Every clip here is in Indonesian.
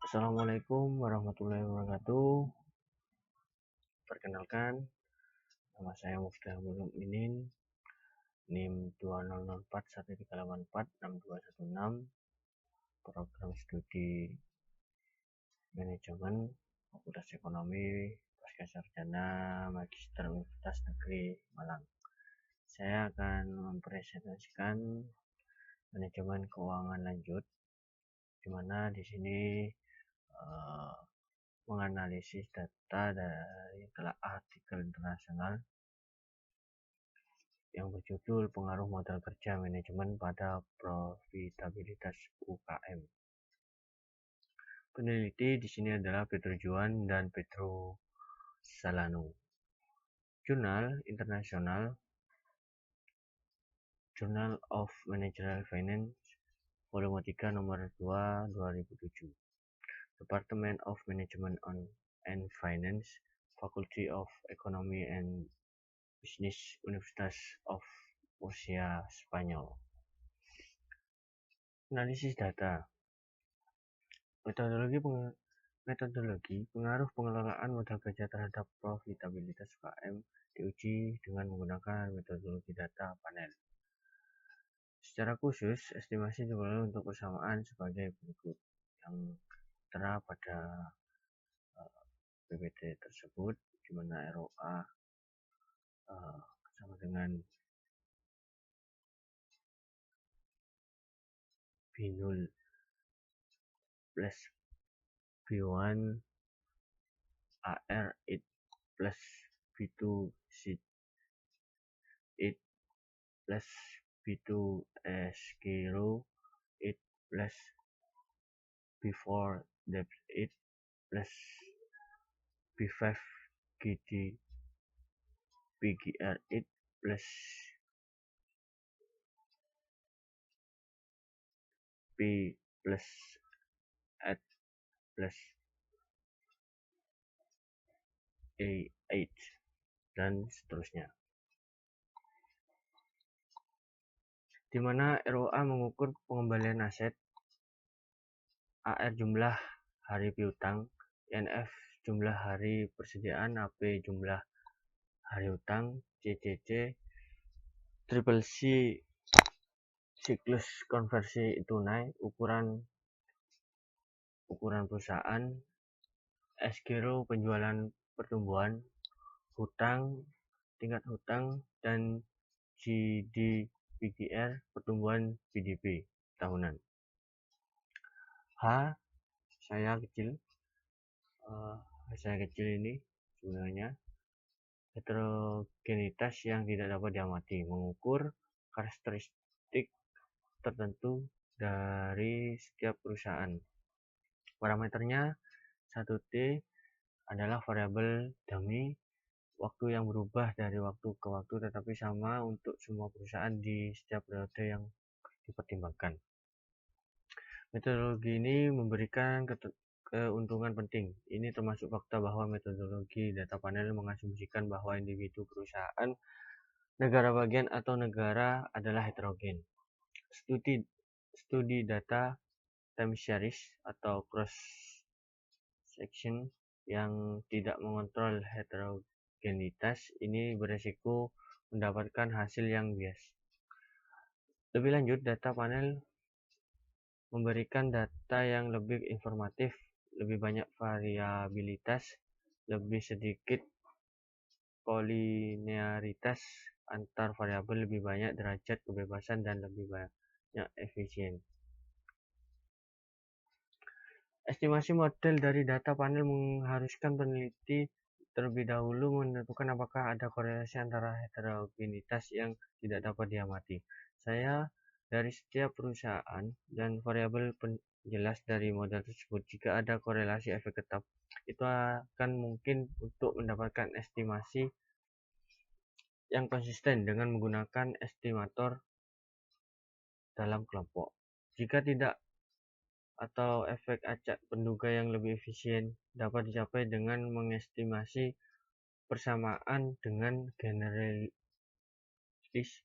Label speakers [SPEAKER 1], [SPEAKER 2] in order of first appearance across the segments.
[SPEAKER 1] Assalamualaikum warahmatullahi wabarakatuh. Perkenalkan, nama saya Mufdah Mukminin, NIM 200413846216, program studi manajemen Fakultas Ekonomi Pascasarjana Magister Universitas Negeri Malang. Saya akan mempresentasikan manajemen keuangan lanjut, di mana di sini menganalisis data dari telaah artikel internasional yang berjudul Pengaruh Modal Kerja Manajemen pada Profitabilitas UKM. Peneliti di sini adalah Pedro Juan dan Pedro Salano. Jurnal internasional Journal of Managerial Finance, volume 3 nomor 2 2007. Department of Management and Finance, Faculty of Economy and Business, Universitas of Murcia, Spanyol. Analisis data. Metodologi pengaruh pengelolaan modal kerja terhadap profitabilitas UKM diuji dengan menggunakan metodologi data panel. Secara khusus, estimasi diperoleh untuk persamaan sebagai berikut yang tertera pada PPT tersebut, di mana ROA sama dengan B0 plus B1 AR8 plus B2 C8 plus B2 S0 8 plus B4 Debt 8 plus B5 GD PGR 8 plus P plus at plus A8 dan seterusnya, di mana ROA mengukur pengembalian aset, AR jumlah hari piutang, INF jumlah hari persediaan, AP jumlah hari utang, CCC triple C siklus konversi tunai, ukuran perusahaan, S0 penjualan pertumbuhan, hutang, tingkat hutang, dan GDPGR pertumbuhan PDB tahunan. Saya kecil ini sebenarnya heterogenitas yang tidak dapat diamati, mengukur karakteristik tertentu dari setiap perusahaan. Parameternya 1T adalah variabel dummy, waktu yang berubah dari waktu ke waktu tetapi sama untuk semua perusahaan di setiap periode yang dipertimbangkan. Metodologi ini memberikan keuntungan penting. Ini termasuk fakta bahwa metodologi data panel mengasumsikan bahwa individu perusahaan, negara bagian atau negara adalah heterogen. Studi data time series atau cross section yang tidak mengontrol heterogenitas ini beresiko mendapatkan hasil yang bias. Lebih lanjut, data panel memberikan data yang lebih informatif, lebih banyak variabilitas, lebih sedikit kolinearitas antar variabel, lebih banyak derajat kebebasan, dan lebih banyak efisien. Estimasi model dari data panel mengharuskan peneliti terlebih dahulu menentukan apakah ada korelasi antara heterogenitas yang tidak dapat diamati dari setiap perusahaan dan variabel penjelas dari model tersebut. Jika ada korelasi efek tetap, itu akan mungkin untuk mendapatkan estimasi yang konsisten dengan menggunakan estimator dalam kelompok. Jika tidak, atau efek acak penduga yang lebih efisien dapat dicapai dengan mengestimasi persamaan dengan general least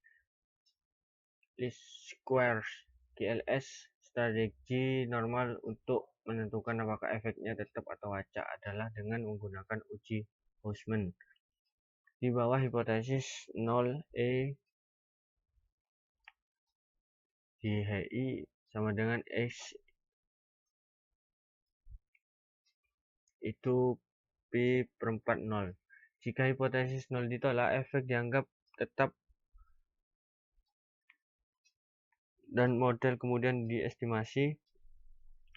[SPEAKER 1] squares GLS Strategi normal untuk menentukan apakah efeknya tetap atau acak adalah dengan menggunakan uji Hausman. Di bawah hipotesis 0 di HI sama dengan X itu P per 4 0. Jika hipotesis 0 ditolak, efek dianggap tetap dan model kemudian diestimasi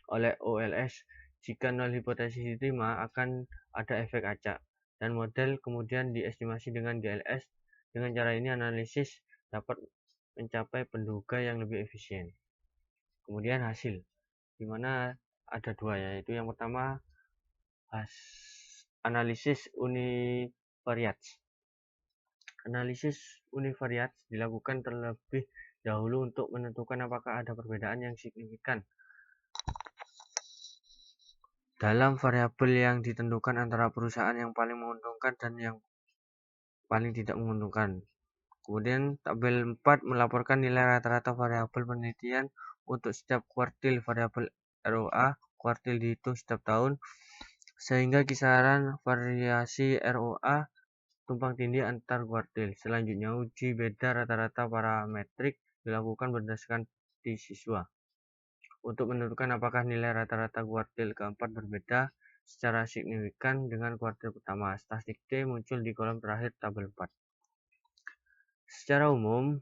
[SPEAKER 1] oleh OLS. Jika 0 hipotesis diterima, akan ada efek acak dan model kemudian diestimasi dengan GLS. Dengan cara ini analisis dapat mencapai penduga yang lebih efisien. Kemudian hasil, di mana ada dua, yaitu yang pertama analisis univariats. Analisis univariats dilakukan terlebih dahulu untuk menentukan apakah ada perbedaan yang signifikan dalam variabel yang ditentukan antara perusahaan yang paling menguntungkan dan yang paling tidak menguntungkan. Kemudian tabel 4 melaporkan nilai rata-rata variabel penelitian untuk setiap kuartil. Variabel ROA kuartil dihitung setiap tahun, sehingga kisaran variasi ROA tumpang tindih antar kuartil. Selanjutnya, uji beda rata-rata parametrik dilakukan berdasarkan di siswa untuk menentukan apakah nilai rata-rata kuartil keempat berbeda secara signifikan dengan kuartil pertama. Statistik T muncul di kolom terakhir tabel 4. Secara umum,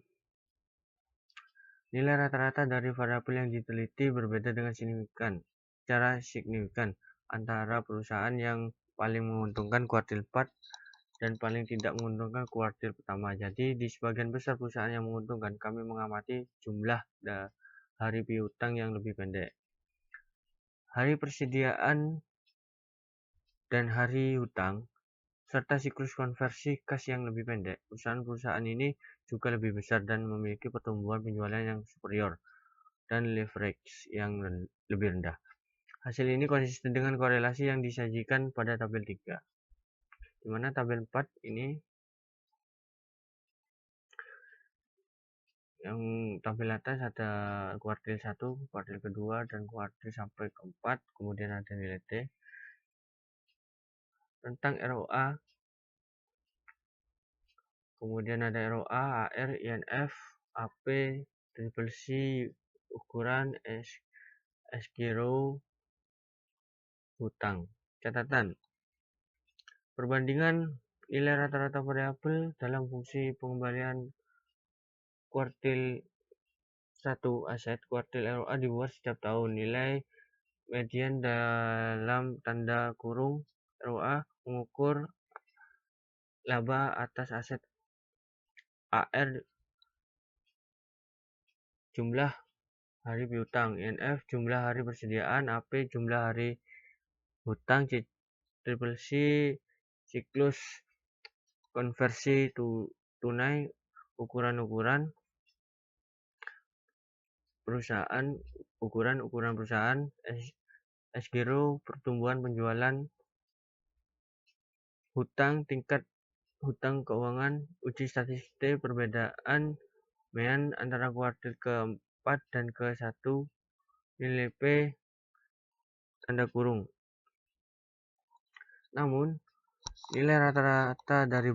[SPEAKER 1] nilai rata-rata dari variabel yang diteliti berbeda dengan secara signifikan antara perusahaan yang paling menguntungkan kuartil 4 dan paling tidak menguntungkan kuartil pertama. Jadi di sebagian besar perusahaan yang menguntungkan, kami mengamati jumlah hari piutang yang lebih pendek, hari persediaan dan hari hutang, serta siklus konversi kas yang lebih pendek. Perusahaan-perusahaan ini juga lebih besar dan memiliki pertumbuhan penjualan yang superior dan leverage yang lebih rendah. Hasil ini konsisten dengan korelasi yang disajikan pada tabel 3, di mana tabel 4 ini yang tabel atas ada kuartil 1, kuartil kedua, dan kuartil sampai keempat, kemudian ada nilai T. Tentang ROA, kemudian ada ROA, AR, INF, AP, triple C, ukuran, SGRO, hutang. Catatan, perbandingan nilai rata-rata variabel dalam fungsi pengembalian kuartil 1 aset kuartil ROA dibuat setiap tahun. Nilai median dalam tanda kurung ROA mengukur laba atas aset. AR jumlah hari piutang, INF jumlah hari persediaan, AP jumlah hari hutang, triple C siklus konversi tunai, ukuran perusahaan, ukuran perusahaan, SGRO pertumbuhan penjualan, hutang tingkat hutang keuangan, uji statistik T, perbedaan mean antara kuartil ke-4 dan ke-1, nilai P tanda kurung. Namun, nilai rata-rata dari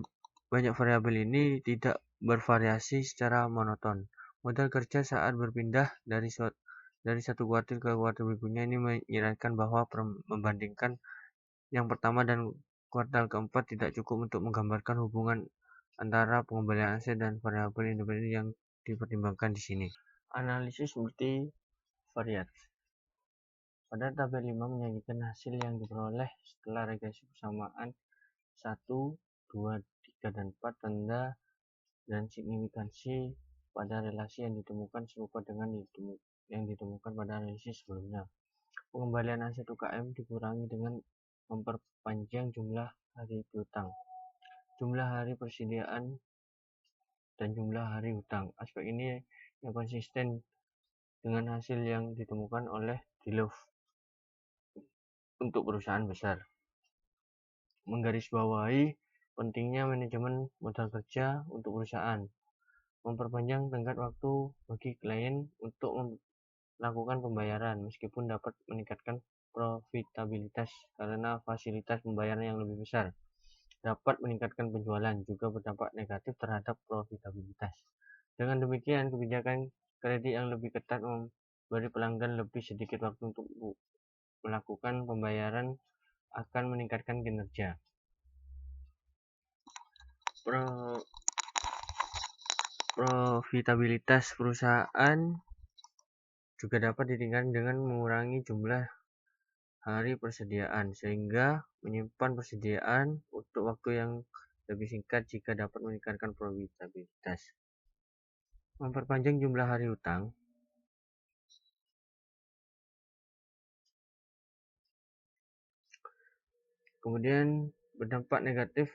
[SPEAKER 1] banyak variabel ini tidak bervariasi secara monoton. Model kerja saat berpindah dari satu kuartil ke kuartil berikutnya ini menyiratkan bahwa membandingkan yang pertama dan kuartal keempat tidak cukup untuk menggambarkan hubungan antara pengembalian aset dan variabel independen yang dipertimbangkan di sini. Analisis multivariat. Pada tabel 5 menyajikan hasil yang diperoleh setelah regresi persamaan 1, 2, 3, dan 4 tanda dan signifikansi pada relasi yang ditemukan serupa dengan yang ditemukan pada analisis sebelumnya. Pengembalian aset UKM dikurangi dengan memperpanjang jumlah hari piutang, jumlah hari persediaan, dan jumlah hari hutang. Aspek ini yang konsisten dengan hasil yang ditemukan oleh Deloitte untuk perusahaan besar. Menggarisbawahi pentingnya manajemen modal kerja untuk perusahaan, memperpanjang tenggat waktu bagi klien untuk lakukan pembayaran, meskipun dapat meningkatkan profitabilitas karena fasilitas pembayaran yang lebih besar. Dapat meningkatkan penjualan, juga berdampak negatif terhadap profitabilitas. Dengan demikian, kebijakan kredit yang lebih ketat memberi pelanggan lebih sedikit waktu untuk melakukan pembayaran akan meningkatkan kinerja. Profitabilitas perusahaan juga dapat ditingkatkan dengan mengurangi jumlah hari persediaan, sehingga menyimpan persediaan untuk waktu yang lebih singkat jika dapat meningkatkan profitabilitas. Memperpanjang jumlah hari hutang. Kemudian berdampak negatif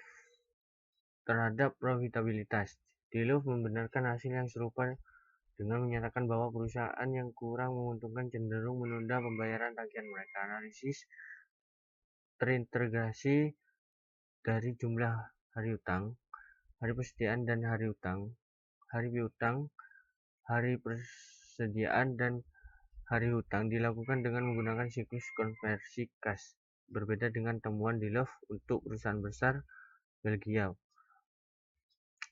[SPEAKER 1] terhadap profitabilitas. Deloitte membenarkan hasil yang serupa dengan menyatakan bahwa perusahaan yang kurang menguntungkan cenderung menunda pembayaran tagihan mereka. Analisis terintegrasi dari jumlah hari hutang, hari persediaan dan hari hutang, hari piutang, hari persediaan dan hari hutang dilakukan dengan menggunakan siklus konversi kas. Berbeda dengan temuan Deloitte untuk perusahaan besar Belgia.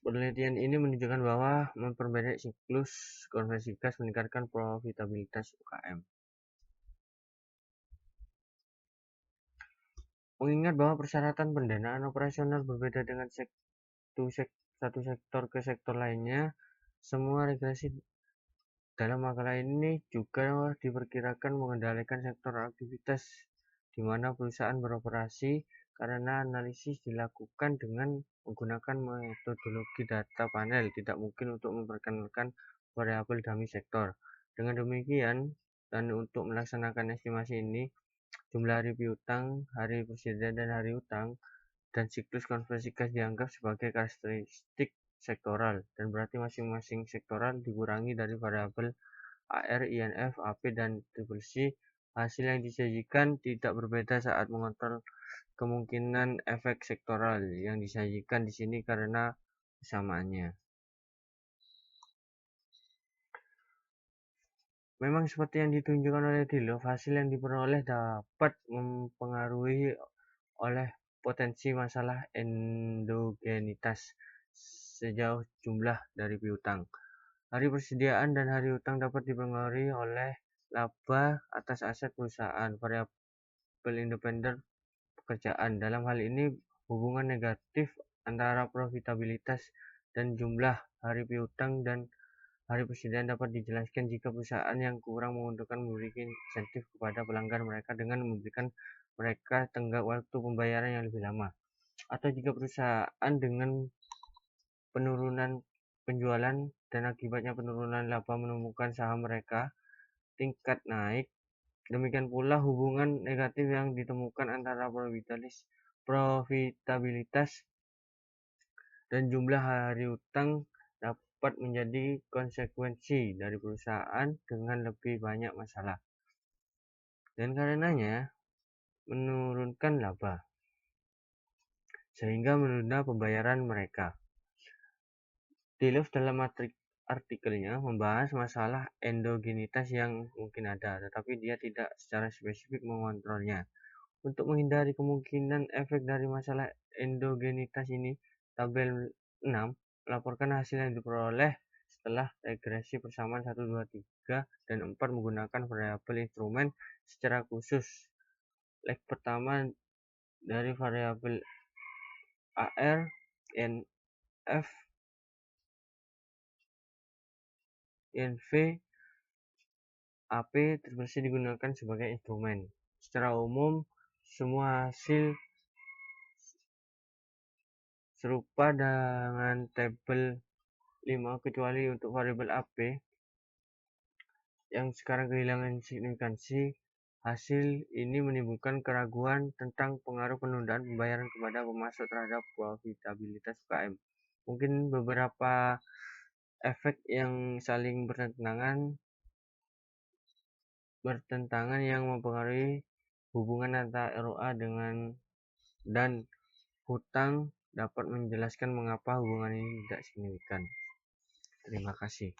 [SPEAKER 1] Penelitian ini menunjukkan bahwa memperbanyak siklus konversi kas meningkatkan profitabilitas UKM. Mengingat bahwa persyaratan pendanaan operasional berbeda dengan satu sektor ke sektor lainnya, semua regresi dalam makalah ini juga diperkirakan mengendalikan sektor aktivitas di mana perusahaan beroperasi, karena analisis dilakukan dengan menggunakan metodologi data panel, tidak mungkin untuk memperkenalkan variabel dummy sektor. Dengan demikian, dan untuk melaksanakan estimasi ini, jumlah hari piutang, hari persediaan dan hari hutang, dan siklus konversi kas dianggap sebagai karakteristik sektoral, dan berarti masing-masing sektoral dikurangi dari variabel AR, INF, AP, dan CCC. Hasil yang disajikan tidak berbeda saat mengontrol kemungkinan efek sektoral yang disajikan di sini karena kesamaannya. Memang seperti yang ditunjukkan oleh Deloitte, hasil yang diperoleh dapat mempengaruhi oleh potensi masalah endogenitas sejauh jumlah dari piutang. Hari persediaan dan hari hutang dapat dipengaruhi oleh laba atas aset perusahaan, variabel independen pekerjaan. Dalam hal ini, hubungan negatif antara profitabilitas dan jumlah hari piutang dan hari persediaan dapat dijelaskan jika perusahaan yang kurang menguntungkan memberikan insentif kepada pelanggan mereka dengan memberikan mereka tenggat waktu pembayaran yang lebih lama, atau jika perusahaan dengan penurunan penjualan dan akibatnya penurunan laba menemukan saham mereka tingkat naik. Demikian pula hubungan negatif yang ditemukan antara profitabilitas dan jumlah hari hutang dapat menjadi konsekuensi dari perusahaan dengan lebih banyak masalah, dan karenanya menurunkan laba, sehingga menunda pembayaran mereka. Deloitte dalam artikelnya membahas masalah endogenitas yang mungkin ada, tetapi dia tidak secara spesifik mengontrolnya. Untuk menghindari kemungkinan efek dari masalah endogenitas ini, tabel 6 melaporkan hasil yang diperoleh setelah regresi persamaan 1, 2, 3, dan 4 menggunakan variabel instrumen secara khusus. Leg pertama dari variabel AR, INF, INV, AP, CCC digunakan sebagai instrumen. Secara umum, semua hasil serupa dengan tabel 5 kecuali untuk variabel AP yang sekarang kehilangan signifikansi. Hasil ini menimbulkan keraguan tentang pengaruh penundaan pembayaran kepada pemasok terhadap profitabilitas UKM. Mungkin beberapa efek yang saling bertentangan yang mempengaruhi hubungan antara ROA dan hutang dapat menjelaskan mengapa hubungan ini tidak signifikan. Terima kasih.